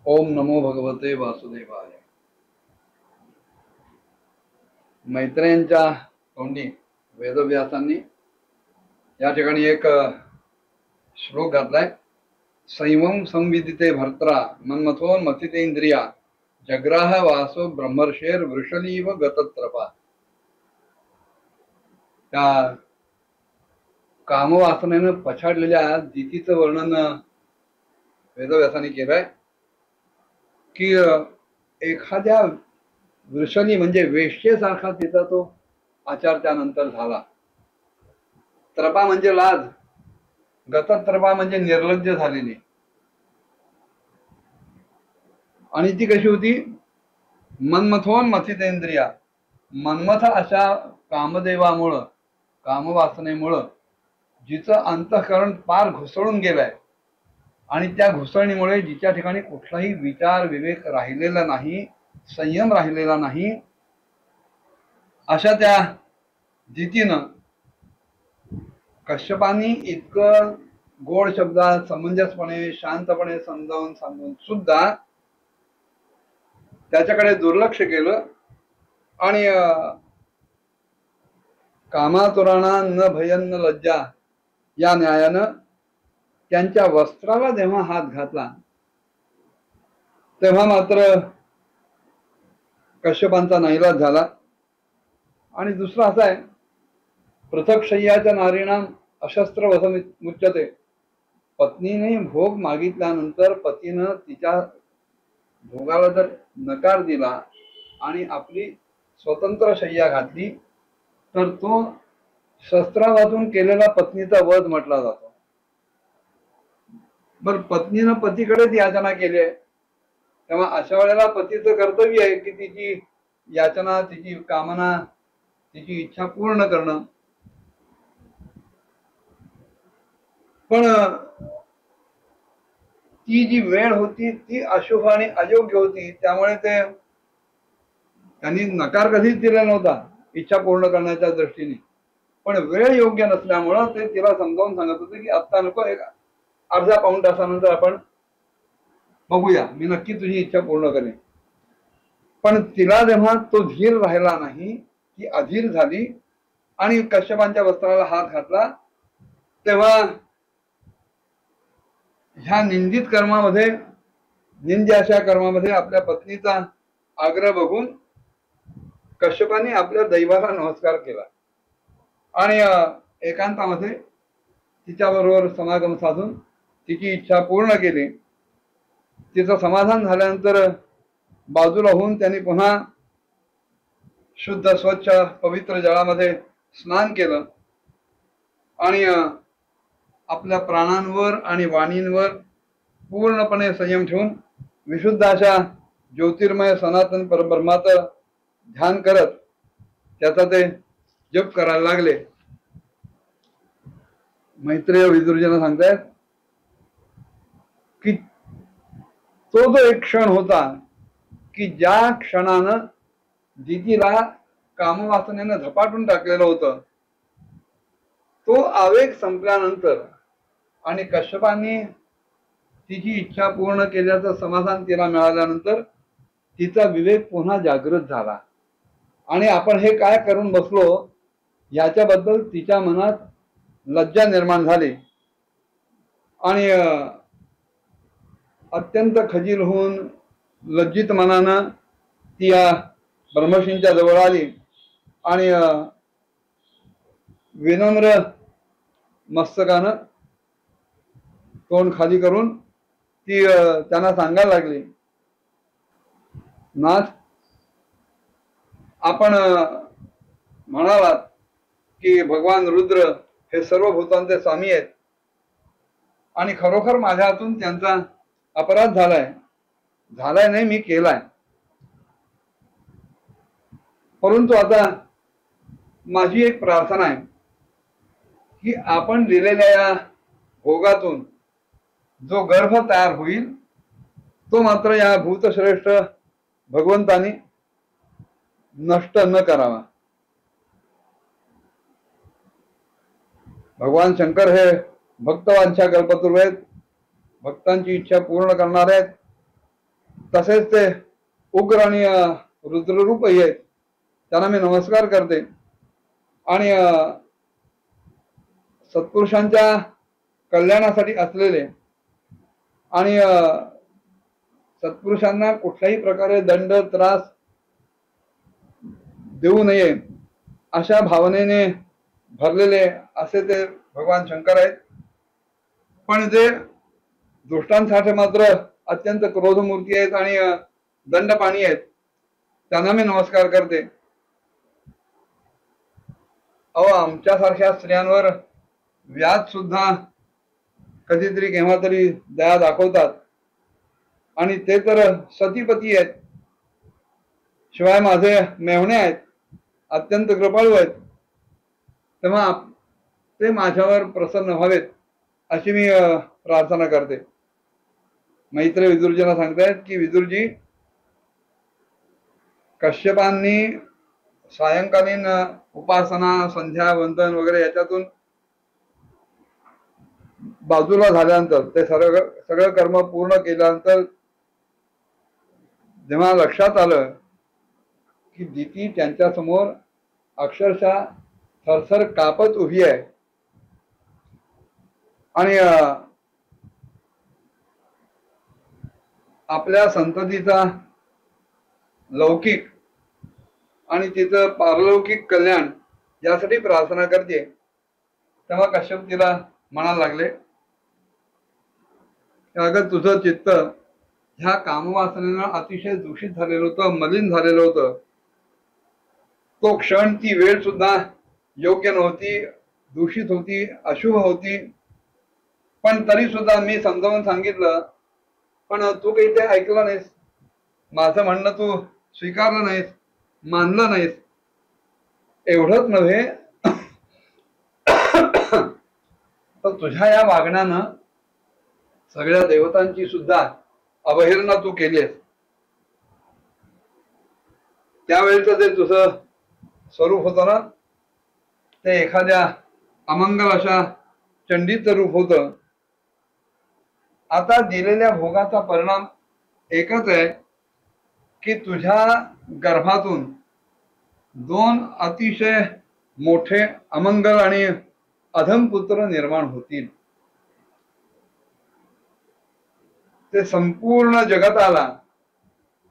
ओम नमो भगवते वासुदेवाय। मैत्रेयांच्या तोंडी वेदव्यासांनी या ठिकाणी एक श्लोक घातलाय. संयमं संविदिते भर्त्रा मन्मथोन मथिते इंद्रिया जग्राह वासो ब्रह्मर्षेर वृषलीव गतत्रपा. त्या कामवासनेनं पछाडलेल्या दितीचं वर्णन वेदव्यासांनी केलंय की एखाद्या वृषणी म्हणजे वेश्येसारखा तिचा तो आचार त्यानंतर झाला. त्रपा म्हणजे लाज, गतत्रपा म्हणजे निर्लज्ज झालेली. आणि ती कशी होती? मनमथोन मथितेंद्रिया, मनमथ अशा कामदेवामुळं, कामवासनेमुळं जिचं अंतःकरण पार घुसळून गेलंय आणि त्या घुसळणीमुळे जिच्या ठिकाणी कुठलाही विचार विवेक राहिलेला नाही, संयम राहिलेला नाही, अशा त्या जितीनं कश्यपांनी इतकं गोड शब्दात समंजसपणे शांतपणे समजावून सांगून सुद्धा त्याच्याकडे दुर्लक्ष केलं आणि कामातुराणा न भयन न लज्जा या न्यायानं त्यांच्या वस्त्राला जेव्हा हात घातला तेव्हा मात्र कश्यपांचा नाईलाज झाला. आणि दुसरा असा आहे, पृथक शय्याच्या नारीणाम अशस्त्र वसमुच्यते. पत्नीने भोग मागितल्यानंतर पतीनं तिच्या भोगाला जर नकार दिला आणि आपली स्वतंत्र शय्या घातली तर तो शस्त्राघातून केलेला पत्नीचा वध म्हटला जातो. बर, पत्नीनं पतीकडेच याचना केली आहे, तेव्हा अशा वेळेला पतीचं कर्तव्य आहे की तिची याचना, तिची कामना, तिची इच्छा पूर्ण करणं. पण ती जी वेळ होती ती अशुभ आणि अयोग्य होती, त्यामुळे ते त्यांनी नकार कधीच दिला नव्हता इच्छा पूर्ण करण्याच्या दृष्टीने. पण वेळ योग्य नसल्यामुळं ते तिला समजावून सांगत होते की आत्ता नको, एक अर्धा पाऊण तासानंतर आपण बघूया, मी नक्की तुझी इच्छा पूर्ण करेन. पण तिला जेव्हा तो धीर राहिला नाही, ती अधीर झाली आणि कश्यपांच्या वस्त्राला हात घातला, तेव्हा ह्या निंदित कर्मामध्ये, निंद्य अशा कर्मामध्ये आपल्या पत्नीचा आग्रह बघून कश्यपाने आपल्या दैवाला नमस्कार केला आणि एकांतामध्ये तिच्याबरोबर समागम साधून तिची इच्छा पूर्ण केली. तिचं समाधान झाल्यानंतर बाजूला होऊन त्यांनी पुन्हा शुद्ध स्वच्छ पवित्र जळामध्ये स्नान केलं आणि आपल्या प्राणांवर आणि वाणींवर पूर्णपणे संयम ठेवून विशुद्ध अशा ज्योतिर्मय सनातन परब्रह्माचं ध्यान करत त्याचा ते जप करायला लागले. मैत्रेय विदुरजन सांगतायत की तो जो एक क्षण होता की ज्या क्षणानं दितीला कामवासनेनं झपाटून टाकलेलं होतं, तो आवेग संपल्यानंतर आणि कश्यपांनी तिची इच्छा पूर्ण केल्याचं समाधान तिला मिळाल्यानंतर तिचा विवेक पुन्हा जागृत झाला आणि आपण हे काय करून बसलो याच्याबद्दल तिच्या मनात लज्जा निर्माण झाली आणि अत्यंत खजील होऊन लज्जित मनानं ती या ब्रह्मर्षींच्या जवळ आली आणि विनम्र मस्तकानं तोंड खाली करून ती त्यांना सांगायला लागली, नाथ, आपण म्हणालात की भगवान रुद्र हे सर्व भूतांचे स्वामी आहेत आणि खरोखर माझ्या हातून त्यांचा अपराध झालाय नाही, मी केलाय. परंतु आता माझी एक प्रार्थना आहे की आपण दिलेल्या या भोगातून जो गर्भ तयार होईल तो मात्र या भूतश्रेष्ठ भगवंतानी नष्ट न करावा. भगवान शंकर हे भक्तवांच्या कल्पतरू आहेत, भक्तांची इच्छा पूर्ण करणारे आहेत. तसेच ते उग्र आणि रुद्ररूपही आहेत, त्यांना मी नमस्कार करते. आणि सत्पुरुषांच्या कल्याणासाठी असलेले आणि सत्पुरुषांना कुठल्याही प्रकारे दंड त्रास देऊ नये अशा भावनेने भरलेले असे ते भगवान शंकर आहेत. पण जे दुष्टांसाठी मात्र अत्यंत क्रोधमूर्ती आहेत आणि दंडपाणी आहेत, त्यांना मी नमस्कार करते. अहो, आमच्यासारख्या स्त्रियांवर व्याज सुद्धा कधीतरी केव्हा तरी दया दाखवतात, आणि ते तर सतीपती आहेत, शिवाय माझे मेव्हणे आहेत, अत्यंत कृपाळू आहेत. तेव्हा ते माझ्यावर प्रसन्न व्हावेत अशी मी प्रार्थना करते. मैत्र विदुरजींना सांगतायत की विदुरजी, कश्यपांनी सायंकालीन उपासना, संध्या वंदन वगैरे याच्यातून बाजूला झाल्यानंतर, ते सगळं कर्म पूर्ण केल्यानंतर जेव्हा लक्षात आलं की दिती त्यांच्या समोर अक्षरशः थरथर कापत उभी आहे आणि आपल्या संततीचा लौकिक आणि तिचं पारलौकिक कल्याण यासाठी प्रार्थना करते, तेव्हा कश्यप तिला म्हणायला लागले, अगं तुझं चित्त ह्या कामवासनेनं अतिशय दूषित झालेलं होतं, मलिन झालेलं होतं. तो क्षण, ती वेळ सुद्धा योग्य नव्हती, दूषित होती, अशुभ होती. पण तरी सुद्धा मी समजावून सांगितलं, पण तू काही ते ऐकलं नाहीस, माझं म्हणणं तू स्वीकारलं नाहीस, मानलं नाहीस. एवढंच नव्हे तर तुझ्या या वागण्यानं सगळ्या देवतांची सुद्धा अवहेलना तू केलीस. त्यावेळेचं जे तुझं स्वरूप होतं ना, ते एखाद्या अमंगल अशा चंडीचं रूप होतं. आता दिलेल्या भोगाचा परिणाम एकच आहे की तुझ्या गर्भातून दोन अतिशय मोठे अमंगल आणि अधम पुत्र निर्माण होतील. ते संपूर्ण जगताला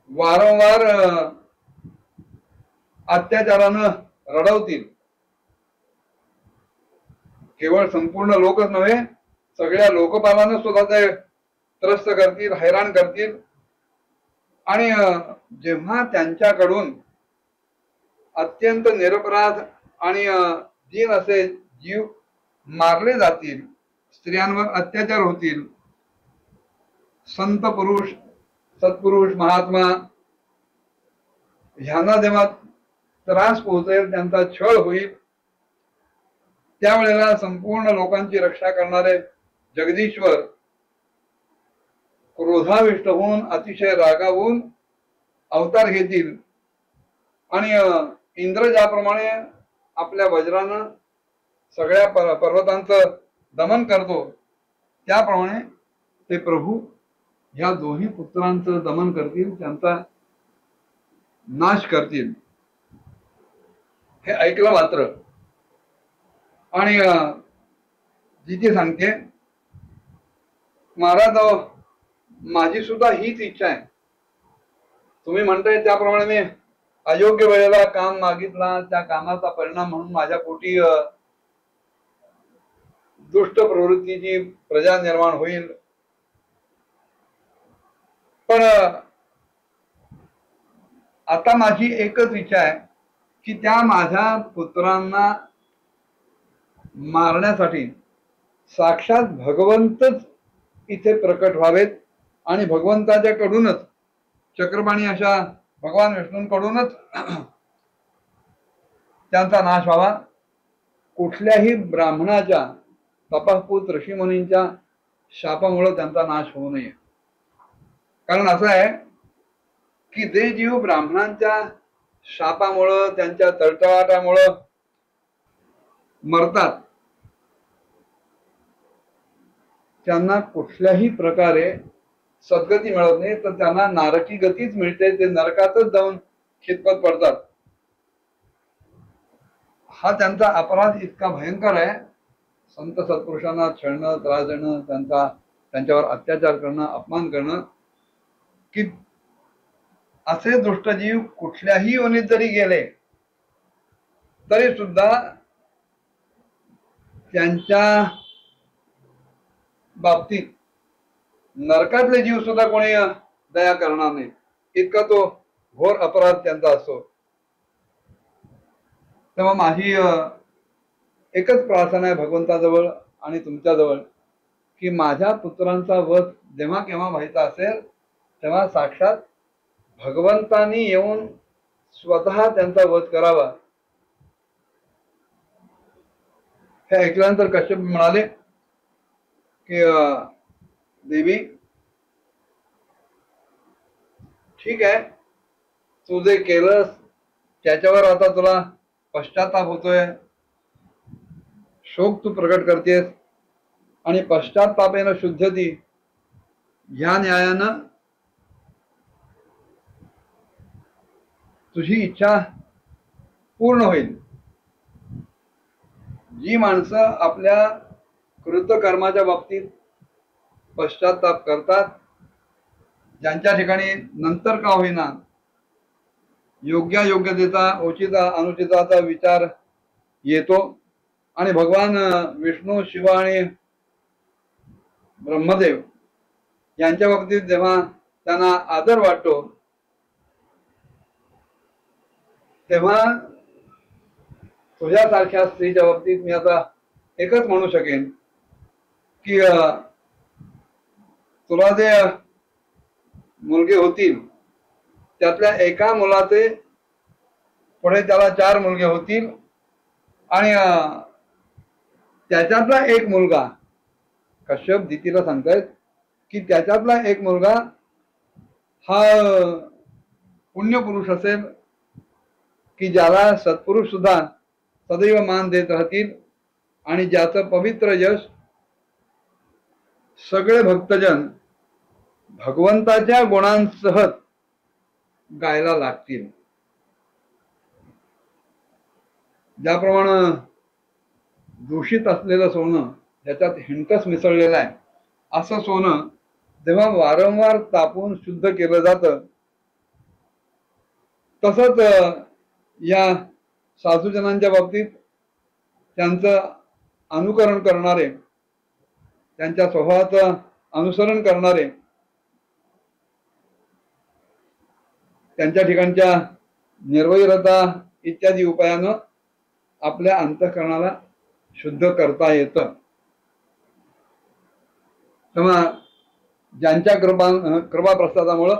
वारंवार अत्याचारानं रडवतील. केवळ संपूर्ण लोकच नव्हे, सगळ्या लोकपालानं सुद्धा ते त्रस्त करतील, हैराण करतील. आणि जेव्हा त्यांच्याकडून अत्यंत निरपराध आणि दीन असे जीव मारले जातील, स्त्रियांवर अत्याचार होतील, संत पुरुष, सत्पुरुष, महात्मा ह्यांना जेव्हा त्रास पोहोचेल, त्यांचा छळ होईल, त्यावेळेला संपूर्ण लोकांची रक्षा करणारे जगदीश्वर क्रोधाविष्ट होऊन, अतिशय रागावून अवतार घेतील. आणि इंद्र ज्याप्रमाणे आपल्या वज्रानं सगळ्या पर्वतांचं दमन करतो, त्याप्रमाणे ते प्रभू ह्या दोन्ही पुत्रांचं दमन करतील, त्यांचा नाश करतील. हे ऐकलं मात्र. आणि जिथे सांगते, महाराज माझी सुद्धा हीच इच्छा आहे. तुम्ही म्हणताय त्याप्रमाणे मी अयोग्य वेळेला काम मागितला, त्या कामाचा परिणाम म्हणून माझ्या पोटी दुष्ट प्रवृत्तीची प्रजा निर्माण होईल. पण आता माझी एकच इच्छा आहे की त्या माझ्या पुत्रांना मारण्यासाठी साक्षात भगवंतच इथे प्रकट व्हावेत आणि भगवंताच्या कडूनच, चक्रपाणी अशा भगवान विष्णूंकडूनच त्यांचा नाश व्हावा. कुठल्याही ब्राह्मणाच्या, तपस्पूत ऋषीमुनींच्या शापामुळे त्यांचा नाश होऊ नये. कारण असं आहे की जे जीव ब्राह्मणांच्या शापामुळं, त्यांच्या तळतळाटामुळं मरतात, त्यांना कुठल्याही प्रकारे सद्गती मिळत नाही, तर त्यांना नारकी गतीच मिळते, ते नरकातच जाऊन खितपत पडतात. हा त्यांचा अपराध इतका भयंकर आहे. संत सत्पुरुषांना छळणं, त्रास देणं, त्यांच्यावर अत्याचार करणं, अपमान करणं, की असे दुष्टजीव कुठल्याही योनीत जरी गेले तरी सुद्धा त्यांच्या बाबतीत नरकातले जीव सुद्धा कोणी दया करणार नाही, इतका तो घोर अपराध त्यांचा असतो. तेव्हा माझी एकच प्रार्थना आहे भगवंताजवळ आणि तुमच्याजवळ, की माझ्या पुत्रांचा वध जेव्हा केव्हा व्हायचा असेल तेव्हा साक्षात भगवंतानी येऊन स्वतः त्यांचा वध करावा. हे ऐकल्यानंतर कश्यप म्हणाले की देवी, ठीक आहे, तू जे केलंस त्याच्यावर आता तुला पश्चाताप होतोय, शोक तू प्रकट करतेस, आणि पश्चातापेन शुद्धती ह्या न्यायानं तुझी इच्छा पूर्ण होईल. जी माणसं आपल्या कृतकर्माच्या बाबतीत पश्चाताप करतात, ज्यांच्या ठिकाणी नंतर का होईना योग्यतेचा, उचिता अनुचिताचा विचार येतो, आणि भगवान विष्णू, शिव आणि ब्रह्मदेव यांच्या बाबतीत जेव्हा त्यांना आदर वाटतो, तेव्हा तुझ्यासारख्या स्त्रीच्या बाबतीत मी आता एकच म्हणू शकेन की तुला जे मुलगे होतील त्यातल्या एका मुलाचे पुढे त्याला 4 मुलगे होतील, आणि त्याच्यातला एक मुलगा, कश्यप दितीला सांगतायत की त्याच्यातला एक मुलगा हा पुण्यपुरुष असेल, की ज्याला सत्पुरुष सुद्धा सदैव मान देत राहतील, आणि ज्याचं पवित्र यश सगळे भक्तजन भगवंताच्या गुणांसह गायला लागतील. ज्याप्रमाणे दूषित असलेलं सोनं ज्याच्यात हिणकस मिसळलेलं आहे, असं सोनं जेव्हा वारंवार तापून शुद्ध केलं जातं, तसंच या साधूजनांच्या बाबतीत त्यांचं अनुकरण करणारे, त्यांच्या स्वभावाचं अनुसरण करणारे, त्यांच्या ठिकाणच्या निर्वैरता इत्यादी उपायानं आपल्या अंतःकरणाला शुद्ध करता येतं. तेव्हा ज्यांच्या कृपा प्रसादामुळं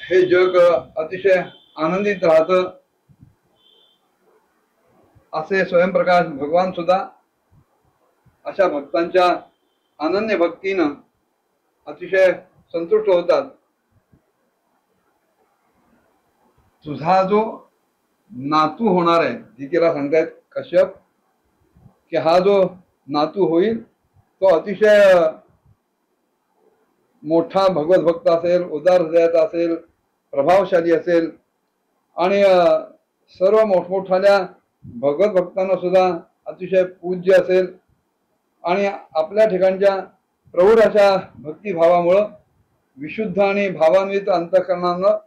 हे जग अतिशय आनंदित राहतं, असे स्वयंप्रकाश भगवान सुद्धा अशा भक्तांच्या अनन्य भक्तीनं अतिशय संतुष्ट होतात. तुझा जो नातू होणार आहे, दितीला सांगतायत कश्यप, की हा जो नातू होईल तो अतिशय मोठा भगवत भक्त असेल, उदार हृदयाचा असेल, प्रभावशाली असेल, आणि सर्व मोठमोठ्याल्या भगवत भक्तांना सुद्धा अतिशय पूज्य असेल, आणि आपल्या ठिकाणच्या प्रौढ अशा भक्तिभावामुळं विशुद्ध आणि भावान्वित अंतःकरणानं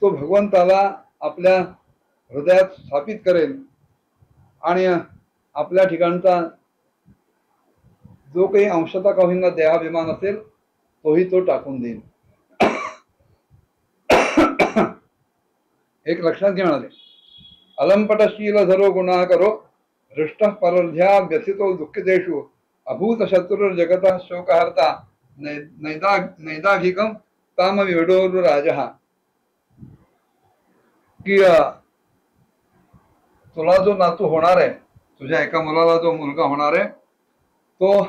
तो भगवंताला आपल्या हृदयात स्थापित करेल, आणि आपल्या ठिकाणचा जो काही अंशता का होईना देहाभिमान असेल तोही तो टाकून देईल. एक लक्षात घेणारे, अलंपटशील धरो गुन्हा करो, हृष्ट परध्या व्यसितो दुःखदेषु, अभूत शत्रुर जगता शोकहर्ता, नैदाघिकम ताम विडोर राजहा. की तुला जो नातू होणार आहे, तुझ्या एका मुलाला जो मुलगा होणार आहे, तो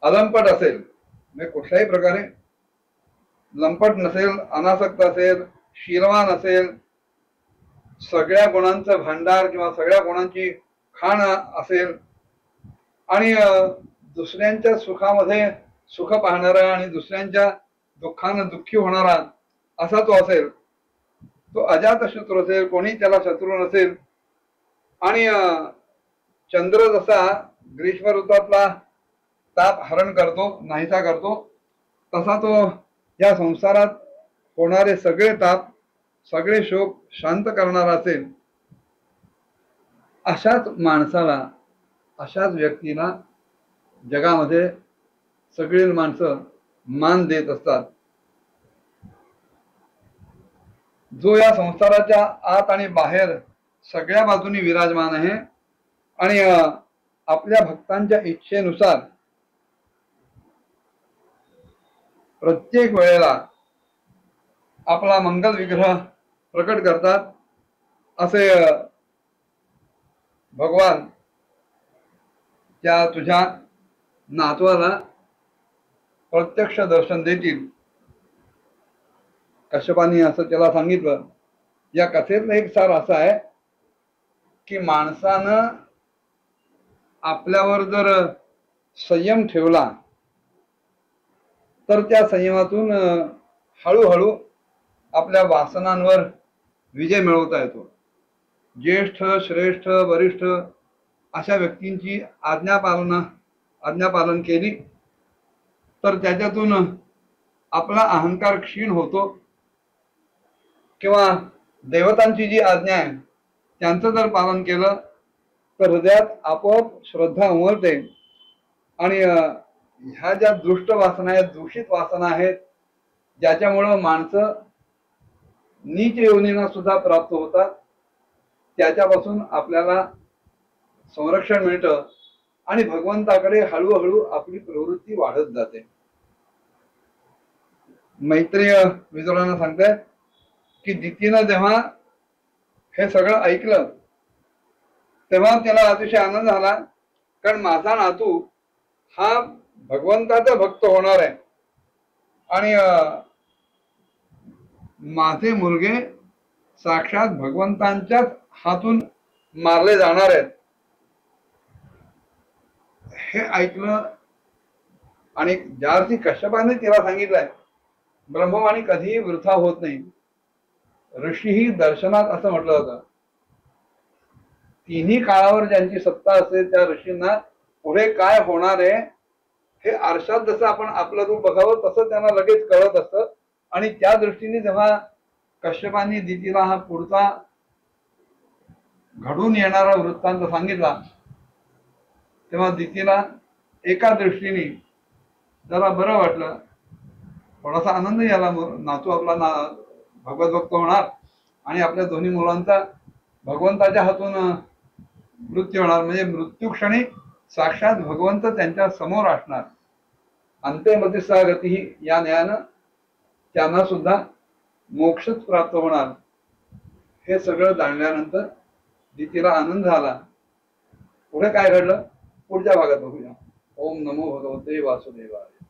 अलंपट असेल, म्हणजे कुठल्याही प्रकारे लंपट नसेल, अनासक्त असेल, शीलवान असेल, सगळ्या गुणांचं भांडार किंवा सगळ्या गुणांची खाण असेल, आणि दुसऱ्यांच्या सुखामध्ये सुख पाहणारा आणि दुसऱ्यांच्या दुःखानं दुःखी होणारा असा तो असेल, तो अजात शत्रू असेल, कोणी त्याला शत्रू नसेल. आणि चंद्र जसा ग्रीष्म ऋतूतला ताप हरण करतो, नाहीसा करतो, तसा तो या संसारात होणारे सगळे ताप, सगळे शोक शांत करणारा असेल. अशाच माणसाला, अशाच व्यक्तीला जगामध्ये सगळी माणसं मान देत असतात. जो या संसाराच्या आत आणि बाहेर सगळ्या बाजूनी विराजमान आहे आणि आपल्या भक्तांच्या इच्छेनुसार प्रत्येक वेळेला आपला मंगल विग्रह प्रकट करतात, असे भगवान त्या तुझ्या नातवाला प्रत्यक्ष दर्शन देतील. कश्यपानी असं त्याला सांगितलं. या कथेतलं एक सार असं आहे की माणसानं आपल्यावर जर संयम ठेवला तर त्या संयमातून हळूहळू आपल्या वासनांवर विजय मिळवता येतो. ज्येष्ठ, श्रेष्ठ, वरिष्ठ अशा व्यक्तींची आज्ञापालन केली तर त्याच्यातून आपला अहंकार क्षीण होतो. किंवा देवतांची जी आज्ञा आहे त्यांचं जर पालन केलं तर हृदयात आपोआप श्रद्धा उमलते. आणि ह्या ज्या दुष्ट वासना आहेत, दूषित वासना आहेत, ज्याच्यामुळं माणसं नीच योनींना सुद्धा प्राप्त होतात, त्याच्यापासून आपल्याला संरक्षण मिळतं आणि भगवंताकडे हळूहळू आपली प्रवृत्ती वाढत जाते. मैत्रेय विदुरांना सांगतायत की दितीनं जेव्हा हे सगळं ऐकलं तेव्हा त्याला अतिशय आनंद झाला, कारण माझा नातू हा भगवंताचा भक्त होणार आहे आणि माझे मुलगे साक्षात भगवंतांच्याच हातून मारले जाणार आहेत. हे ऐकलं आणि ज्या अर्थी कश्यपाने तिला सांगितलंय, ब्रह्मवाणी कधीही वृथा होत नाही. ऋषीही दर्शनात असं म्हटलं जातं. तिन्ही काळावर ज्यांची सत्ता असते त्या ऋषींना पुढे काय होणार आहे हे आरशात जसं आपण आपलं रूप बघावं तसं त्यांना लगेच कळत असतं. आणि त्या दृष्टीने जेव्हा कश्यपांनी दितीला हा पुढचा घडून येणारा वृत्तांत सांगितला तेव्हा दितीला एका दृष्टीने जरा बरं वाटलं, थोडासा आनंद झाला. नातू आपला भगवत भक्त होणार आणि आपल्या दोन्ही मुलांचा भगवंताच्या हातून मृत्यू होणार, म्हणजे मृत्यू क्षणी साक्षात भगवंत त्यांच्या समोर असणार. अंत्यमतीसा गती या न्यायानं त्यांना सुद्धा मोक्षच प्राप्त होणार. हे सगळं जाणल्यानंतर दितीला आनंद झाला. पुढे काय घडलं पुढच्या भागात बघूया. ओम नमो भगवते वासुदेवाय.